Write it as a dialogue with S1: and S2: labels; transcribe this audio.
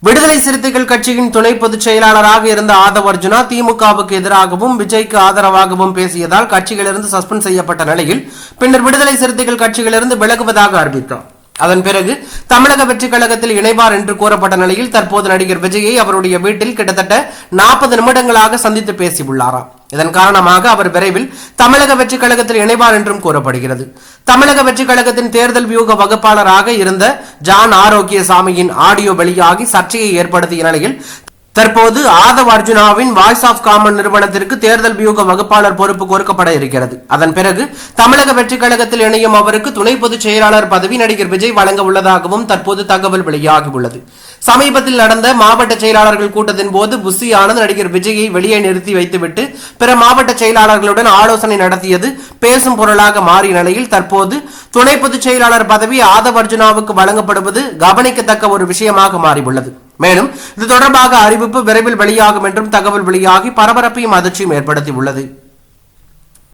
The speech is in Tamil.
S1: விடுதலை சிறுத்தைகள் கட்சியின் துணை பொதுச் செயலாளராக இருந்த ஆதவ் அர்ஜுனா திமுகவுக்கு எதிராகவும் விஜய்க்கு ஆதரவாகவும் பேசியதால் கட்சியிலிருந்து சஸ்பெண்ட் செய்யப்பட்ட நிலையில் பின்னர் விடுதலை சிறுத்தைகள் கட்சியிலிருந்து விலகுவதாக அறிவித்தார். அதன் பிறகு தமிழக வெற்றிக் கழகத்தில் இணைவார் என்று கூறப்பட்ட நிலையில் தற்போது நடிகர் விஜயை அவருடைய வீட்டில் கிட்டத்தட்ட 40 நிமிடங்களாக சந்தித்து பேசியுள்ளாராம். இதன் காரணமாக அவர் விரைவில் தமிழக வெற்றிக் கழகத்தில் இணைவார் என்றும் கூறப்படுகிறது. தமிழக வெற்றிக் கழகத்தின் தேர்தல் வியூக வகுப்பாளராக இருந்த ஜான் ஆரோக்கியசாமியின் ஆடியோ வெளியாகி சர்ச்சையை ஏற்படுத்திய நிலையில் தற்போது ஆதவ் அர்ஜுனாவின் வாய்ஸ் ஆஃப் காமன் நிறுவனத்திற்கு தேர்தல் வியூக வகுப்பாளர் பொறுப்பு கொடுக்கப்பட இருக்கிறது. அதன் பிறகு தமிழக வெற்றிக் கழகத்தில் இணையும் அவருக்கு துணை பொதுச் செயலாளர் பதவி நடிகர் விஜய் வழங்க உள்ளதாகவும் தற்போது தகவல் வெளியாகியுள்ளது. சமீபத்தில் நடந்த மாவட்ட செயலாளர்கள் கூட்டத்தின் போது புஷி ஆனந்த் நடிகர் விஜயை வெளியே நிறுத்தி வைத்துவிட்டு பிற மாவட்ட செயலாளர்களுடன் ஆலோசனை நடத்தியது பேசும் பொருளாக மாறிய நிலையில் தற்போது துணை பொதுச் செயலாளர் பதவி ஆதவ் அர்ஜுனாவுக்கு வழங்கப்படுவது கவனிக்கத்தக்க ஒரு விஷயமாக மாறியுள்ளது. மேலும் இது தொடர்பாக அறிவிப்பு விரைவில் வெளியாகும் என்றும் தகவல் வெளியாகி பரபரப்பையும் அதிர்ச்சியும் ஏற்படுத்தியுள்ளது.